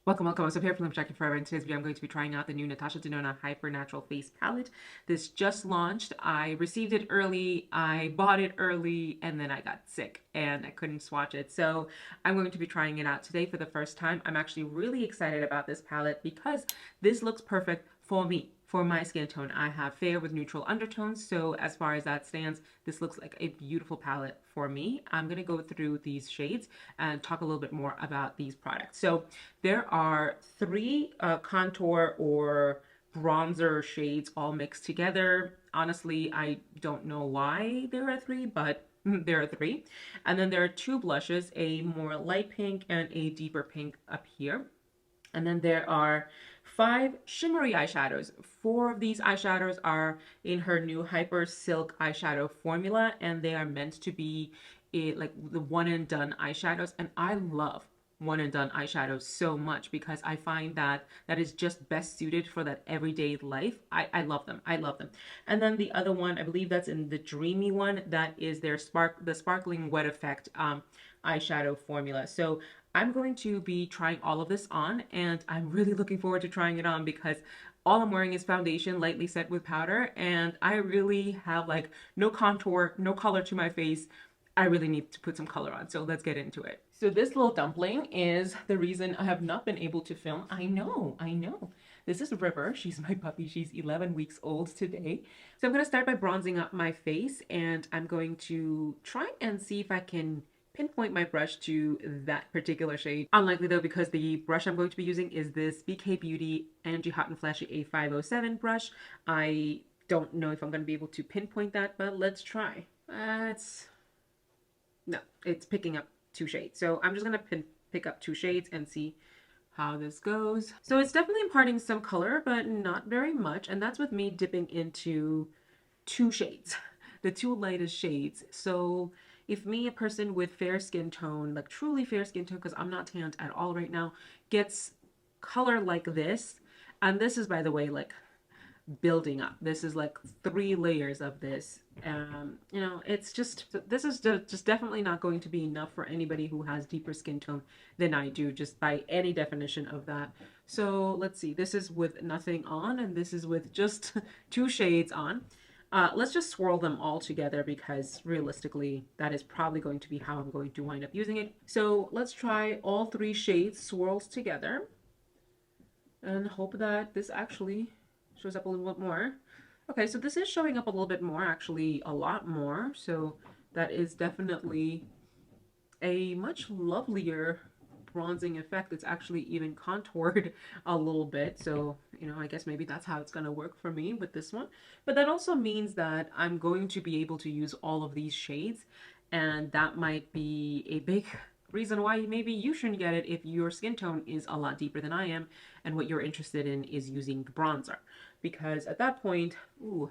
Welcome. I'm here from Checking Forever. In today's video, I'm going to be trying out the new Natasha Denona HyPer Natural Face Palette. This just launched. I received it early, I bought it early, and then I got sick and I couldn't swatch it. So I'm going to be trying it out today for the first time. I'm actually really excited about this palette because this looks perfect for me. For my skin tone, I have fair with neutral undertones, so as far as that stands, this looks like a beautiful palette for me. I'm going to go through these shades and talk a little bit more about these products. So there are three contour or bronzer shades all mixed together. Honestly, I don't know why there are three, but there are three. And then there are two blushes, a more light pink and a deeper pink up here. And then there are five shimmery eyeshadows. Four of these eyeshadows are in her new HyPer Silk eyeshadow formula, and they are meant to be like the one and done eyeshadows. And I love one and done eyeshadows so much because I find that that is just best suited for that everyday life. I love them. I love them. And then the other one, I believe that's in the dreamy one, that is their the sparkling wet effect eyeshadow formula. So I'm going to be trying all of this on, and I'm really looking forward to trying it on because all I'm wearing is foundation lightly set with powder, and I really have like no contour, no color to my face. I really need to put some color on, so let's get into it. So this little dumpling is the reason I have not been able to film. I know. This is River. She's my puppy. She's 11 weeks old today. So I'm going to start by bronzing up my face, and I'm going to try and see if I can pinpoint my brush to that particular shade. Unlikely though, because the brush I'm going to be using is this BK Beauty Energy Hot and Flashy A507 brush. I don't know if I'm going to be able to pinpoint that, but let's try. No, it's picking up two shades. So I'm just going to pick up two shades and see how this goes. So it's definitely imparting some color, but not very much. And that's with me dipping into two shades, the two lightest shades. So if me, a person with fair skin tone, like truly fair skin tone, because I'm not tanned at all right now, gets color like this, and this is, by the way, like building up. This is like three layers of this. It's just, this is just definitely not going to be enough for anybody who has deeper skin tone than I do, just by any definition of that. So let's see, this is with nothing on, and this is with just two shades on. Let's just swirl them all together because realistically, that is probably going to be how I'm going to wind up using it. So let's try all three shades swirls together and hope that this actually shows up a little bit more. Okay, so this is showing up a little bit more, actually a lot more. So that is definitely a much lovelier bronzing effect. It's actually even contoured a little bit. So, I guess maybe that's how it's going to work for me with this one. But that also means that I'm going to be able to use all of these shades. And that might be a big reason why maybe you shouldn't get it if your skin tone is a lot deeper than I am and what you're interested in is using the bronzer. Because at that point, ooh,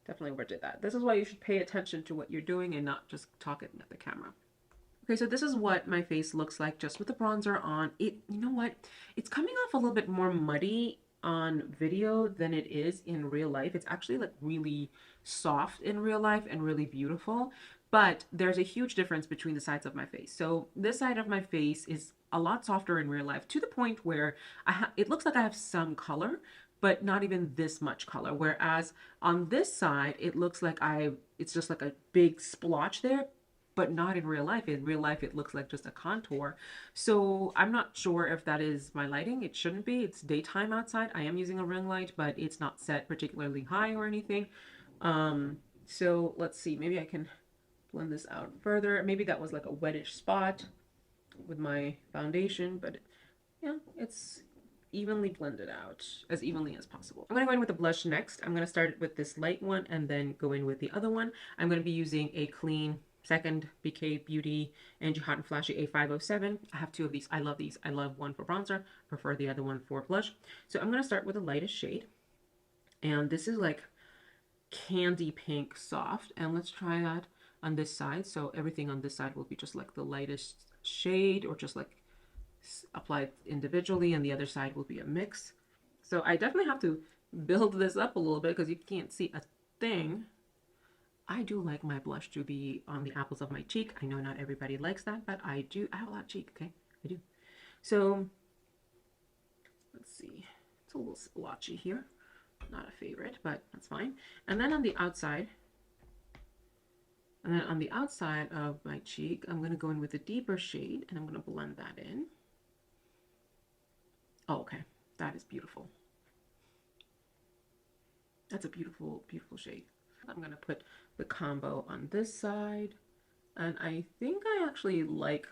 definitely overdid that. This is why you should pay attention to what you're doing and not just talking at the camera. Okay, so this is what my face looks like just with the bronzer on. You know what? It's coming off a little bit more muddy on video than it is in real life. It's actually like really soft in real life and really beautiful. But there's a huge difference between the sides of my face. So this side of my face is a lot softer in real life to the point where it looks like I have some color, but not even this much color. Whereas on this side, it looks like it's just like a big splotch there, but not in real life. In real life, it looks like just a contour. So I'm not sure if that is my lighting. It shouldn't be. It's daytime outside. I am using a ring light, but it's not set particularly high or anything. So let's see. Maybe I can blend this out further. Maybe that was like a wettish spot with my foundation, but yeah, it's evenly blended out as evenly as possible. I'm going to go in with the blush next. I'm going to start with this light one and then go in with the other one. I'm going to be using a clean second BK Beauty Energy Hot and Flashy A507. I have two of these. I love these. I love one for bronzer, prefer the other one for blush. So I'm going to start with the lightest shade. And this is like candy pink soft. And let's try that on this side. So everything on this side will be just like the lightest shade or just like applied individually, and the other side will be a mix. So I definitely have to build this up a little bit because you can't see a thing. I do like my blush to be on the apples of my cheek. I know not everybody likes that, but I do. I have a lot of cheek, okay? I do. So It's a little splotchy here. Not a favorite, but that's fine. And then on the outside, of my cheek, I'm going to go in with a deeper shade and I'm going to blend that in. Oh, okay. That is beautiful. That's a beautiful, beautiful shade. I'm going to put the combo on this side. And I think I actually like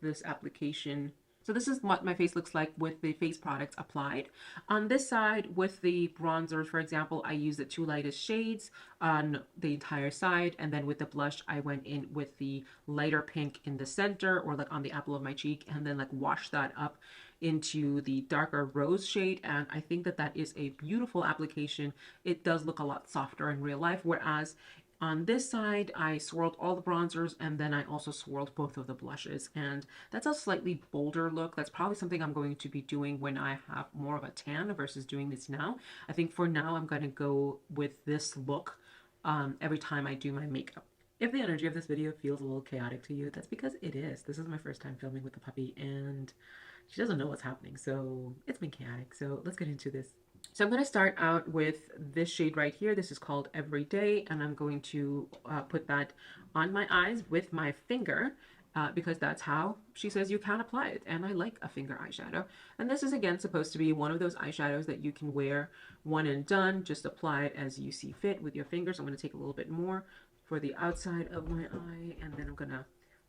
this application. So this is what my face looks like with the face products applied. On this side with the bronzers, for example, I use the two lightest shades on the entire side. And then with the blush, I went in with the lighter pink in the center or like on the apple of my cheek and then like wash that up into the darker rose shade. And I think that that is a beautiful application. It does look a lot softer in real life, whereas on this side, I swirled all the bronzers and then I also swirled both of the blushes. And that's a slightly bolder look. That's probably something I'm going to be doing when I have more of a tan versus doing this now. I think for now, I'm going to go with this look every time I do my makeup. If the energy of this video feels a little chaotic to you, that's because it is. This is my first time filming with the puppy and she doesn't know what's happening. So it's been chaotic. So let's get into this. So I'm going to start out with this shade right here. This is called Everyday, and I'm going to put that on my eyes with my finger because that's how she says you can apply it. And I like a finger eyeshadow. And this is, again, supposed to be one of those eyeshadows that you can wear one and done. Just apply it as you see fit with your fingers. I'm going to take a little bit more for the outside of my eye, and then I'm going to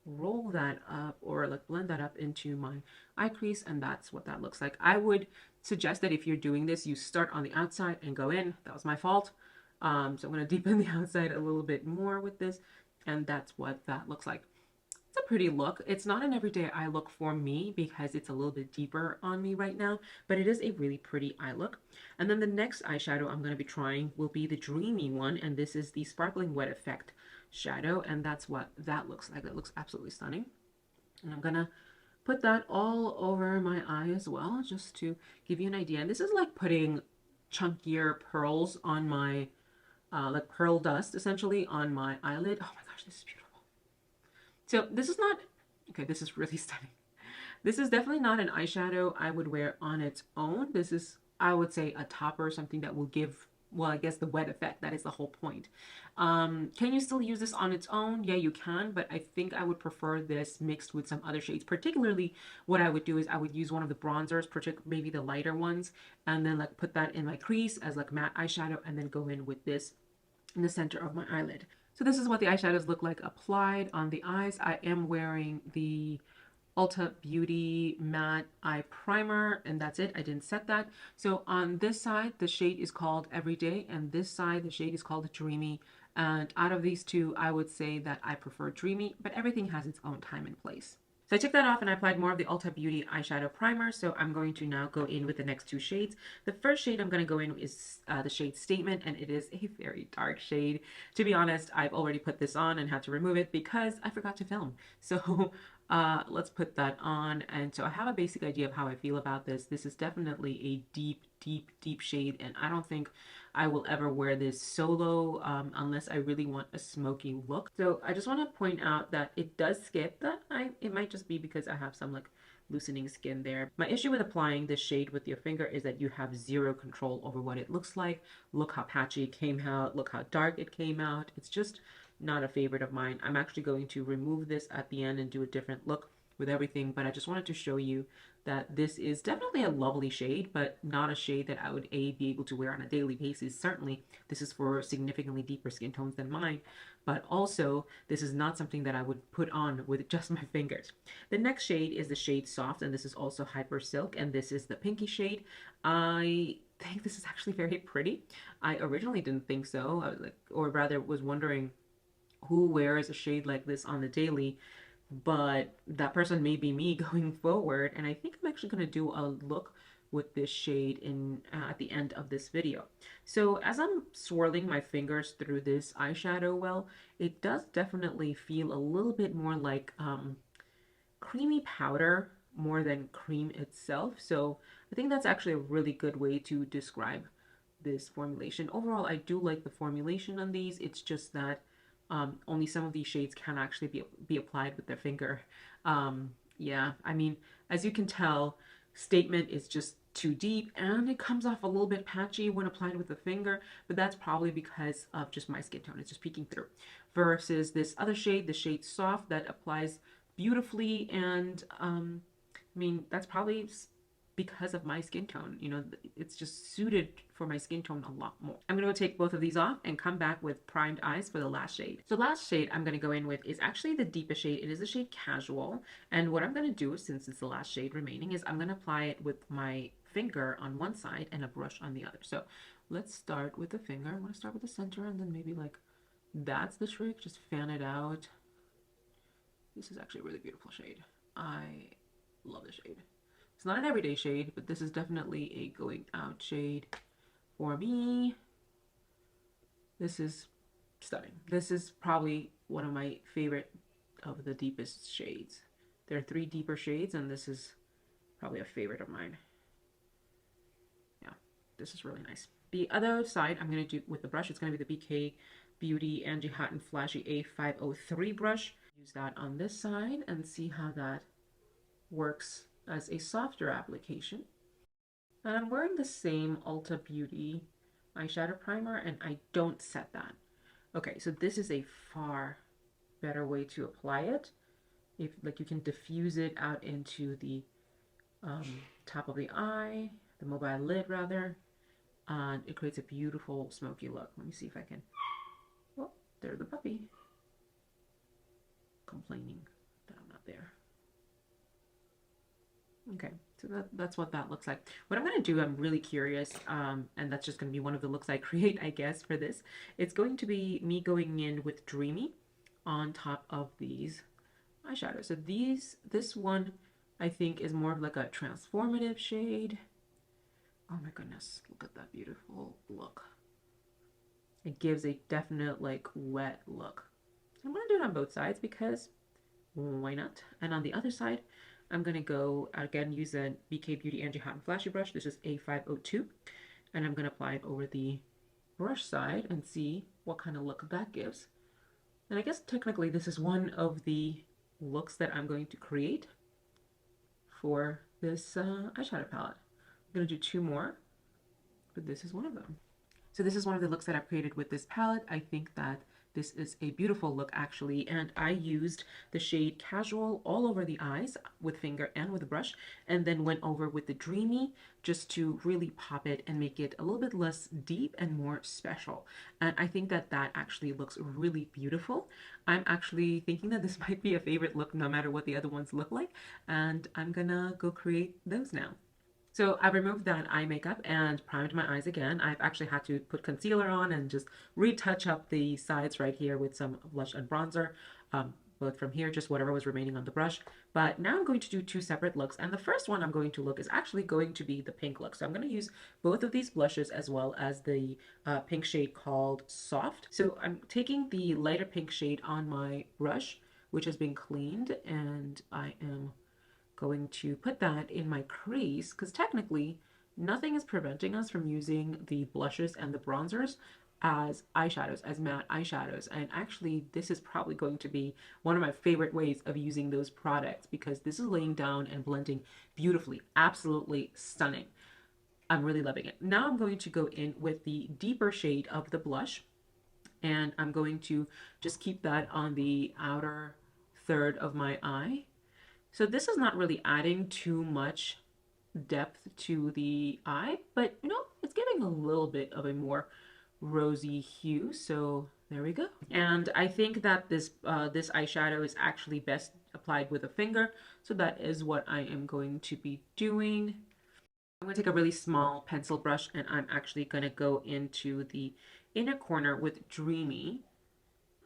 roll that up or like blend that up into my eye crease, and that's what that looks like. I would suggest that if you're doing this, you start on the outside and go in. That was my fault. So I'm going to deepen the outside a little bit more with this, and that's what that looks like. It's a pretty look. It's not an everyday eye look for me because it's a little bit deeper on me right now, but it is a really pretty eye look. And then the next eyeshadow I'm going to be trying will be the dreamy one, and this is the Sparkling Wet Effect shadow, and that's what that looks like. It looks absolutely stunning. And I'm going to put that all over my eye as well, just to give you an idea. And this is like putting chunkier pearls on my, like pearl dust, essentially, on my eyelid. Oh my gosh, this is beautiful. So this is not, okay, this is really stunning. This is definitely not an eyeshadow I would wear on its own. This is, I would say, a topper, something that will give, well, I guess the wet effect. That is the whole point. Can you still use this on its own? Yeah, you can, but I think I would prefer this mixed with some other shades. Particularly, what I would do is I would use one of the bronzers, maybe the lighter ones, and then like put that in my crease as like matte eyeshadow, and then go in with this in the center of my eyelid. So this is what the eyeshadows look like applied on the eyes. I am wearing the Ulta Beauty Matte Eye Primer, and that's it. I didn't set that. So on this side, the shade is called Everyday, and this side, the shade is called Dreamy. And out of these two, I would say that I prefer Dreamy, but everything has its own time and place. So I took that off and I applied more of the Ulta Beauty eyeshadow primer. So I'm going to now go in with the next two shades. The first shade I'm going to go in is the shade Statement, and it is a very dark shade. To be honest, I've already put this on and had to remove it because I forgot to film. So let's put that on. And so I have a basic idea of how I feel about this. This is definitely a deep, deep, deep shade, and I don't think I will ever wear this solo unless I really want a smoky look. So I just want to point out that it does skip that. It might just be because I have some like loosening skin there. My issue with applying this shade with your finger is that you have zero control over what it looks like. Look how patchy it came out. Look how dark it came out. It's just not a favorite of mine. I'm actually going to remove this at the end and do a different look with everything, but I just wanted to show you that this is definitely a lovely shade, but not a shade that I would be able to wear on a daily basis. Certainly, this is for significantly deeper skin tones than mine, but also this is not something that I would put on with just my fingers. The next shade is the shade Soft, and this is also HyPer Silk, and this is the pinky shade. I think this is actually very pretty. I originally didn't think so. I was like, or rather was wondering who wears a shade like this on the daily, but that person may be me going forward, and I think I'm actually going to do a look with this shade in at the end of this video. So as I'm swirling my fingers through this eyeshadow, well, it does definitely feel a little bit more like creamy powder more than cream itself. So I think that's actually a really good way to describe this formulation. Overall, I do like the formulation on these. It's just that only some of these shades can actually be applied with the finger. Yeah, I mean, as you can tell, statement is just too deep and it comes off a little bit patchy when applied with the finger, but that's probably because of just my skin tone. It's just peeking through. Versus this other shade, the shade Soft, that applies beautifully, and I mean, that's probably because of my skin tone. You know, it's just suited for my skin tone a lot more. I'm going to take both of these off and come back with primed eyes for the last shade. So last shade I'm going to go in with is actually the deepest shade. It is the shade Casual. And what I'm going to do, since it's the last shade remaining, is I'm going to apply it with my finger on one side and a brush on the other. So let's start with the finger. I'm going to start with the center, and then maybe like that's the trick. Just fan it out. This is actually a really beautiful shade. I love the shade. It's not an everyday shade, but this is definitely a going out shade for me. This is stunning. This is probably one of my favorite of the deepest shades. There are 3 deeper shades, and this is probably a favorite of mine. Yeah, this is really nice. The other side I'm going to do with the brush, it's going to be the BK Beauty Angie Hot and Flashy A503 brush. Use that on this side and see how that works as a softer application. And I'm wearing the same Ulta Beauty eyeshadow primer, and I don't set that. Okay, so this is a far better way to apply it. If like you can diffuse it out into the top of the eye, the mobile lid rather, and it creates a beautiful smoky look. Let me see if I can. Oh, there's the puppy complaining that I'm not there. Okay, so that's what that looks like. What I'm going to do, I'm really curious, and that's just going to be one of the looks I create, I guess, for this. It's going to be me going in with Dreamy on top of these eyeshadows. So this one, I think, is more of like a transformative shade. Oh my goodness, look at that beautiful look. It gives a definite, like, wet look. So I'm going to do it on both sides because why not? And on the other side, I'm going to go, again, use a BK Beauty Angie Hot and Flashy brush. This is A502. And I'm going to apply it over the brush side and see what kind of look that gives. And I guess technically this is one of the looks that I'm going to create for this eyeshadow palette. I'm going to do 2 more, but this is one of them. So this is one of the looks that I've created with this palette. I think that this is a beautiful look actually, and I used the shade Casual all over the eyes with finger and with a brush, and then went over with the Dreamy just to really pop it and make it a little bit less deep and more special. And I think that that actually looks really beautiful. I'm actually thinking that this might be a favorite look no matter what the other ones look like, and I'm gonna go create those now. So I've removed that eye makeup and primed my eyes again. I've actually had to put concealer on and just retouch up the sides right here with some blush and bronzer, both from here, just whatever was remaining on the brush. But now I'm going to do 2 separate looks. And the first one I'm going to look is actually going to be the pink look. So I'm going to use both of these blushes as well as the pink shade called Soft. So I'm taking the lighter pink shade on my brush, which has been cleaned, and I am going to put that in my crease because technically nothing is preventing us from using the blushes and the bronzers as eyeshadows, as matte eyeshadows. And actually this is probably going to be one of my favorite ways of using those products because this is laying down and blending beautifully. Absolutely stunning. I'm really loving it. Now I'm going to go in with the deeper shade of the blush, and I'm going to just keep that on the outer third of my eye. So this is not really adding too much depth to the eye, but you know, it's giving a little bit of a more rosy hue. So there we go. And I think that this eyeshadow is actually best applied with a finger. So that is what I am going to be doing. I'm going to take a really small pencil brush, and I'm actually going to go into the inner corner with Dreamy.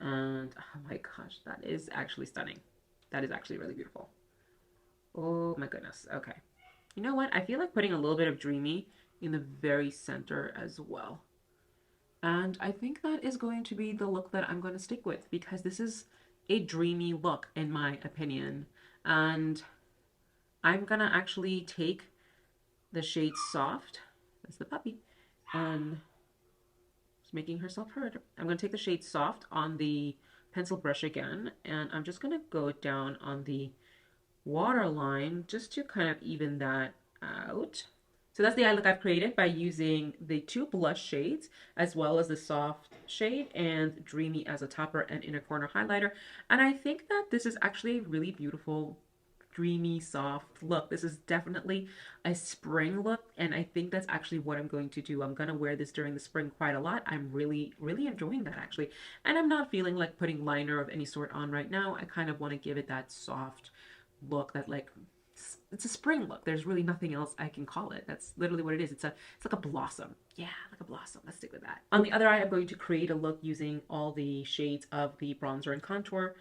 And oh my gosh, that is actually stunning. That is actually really beautiful. Oh my goodness. Okay. You know what? I feel like putting a little bit of Dreamy in the very center as well. And I think that is going to be the look that I'm going to stick with because this is a dreamy look in my opinion. And I'm going to actually take the shade Soft, that's the puppy, and she's making herself heard. I'm going to take the shade Soft on the pencil brush again, and I'm just going to go down on the waterline just to kind of even that out. So that's the eye look I've created by using the two blush shades as well as the soft shade and Dreamy as a topper and inner corner highlighter. And I think that this is actually a really beautiful, dreamy, soft look. This is definitely a spring look, and I think that's actually what I'm going to do. I'm going to wear this during the spring quite a lot. I'm really, really enjoying that actually. And I'm not feeling like putting liner of any sort on right now. I kind of want to give it that soft look that like it's a spring look. There's really nothing else I can call it. That's literally what it is. It's like a blossom. Yeah, like a blossom. Let's stick with that. On the other eye, I'm going to create a look using all the shades of the bronzer and contour.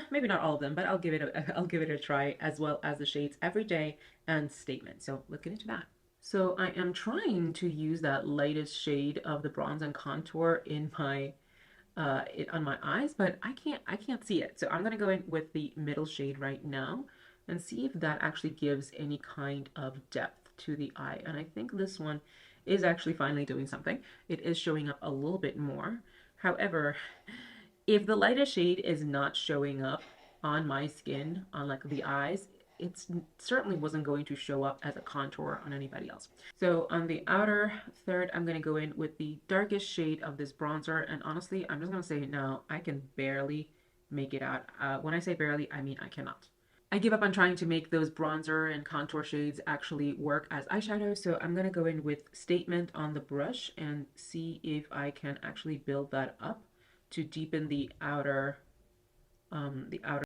Maybe not all of them, but I'll give it a try, as well as the shades Everyday and Statement. So let's get into that. So I am trying to use that lightest shade of the bronze and contour in my on my eyes, but I can't see it. So I'm gonna go in with the middle shade right now and see if that actually gives any kind of depth to the eye. And I think this one is actually finally doing something. It is showing up a little bit more. However, if the lightest shade is not showing up on my skin, on like the eyes, it certainly wasn't going to show up as a contour on anybody else. So on the outer third, I'm going to go in with the darkest shade of this bronzer. And honestly, I'm just going to say now, I can barely make it out. When I say barely, I mean I cannot. I give up on trying to make those bronzer and contour shades actually work as eyeshadow. So I'm going to go in with Statement on the brush and see if I can actually build that up to deepen the outer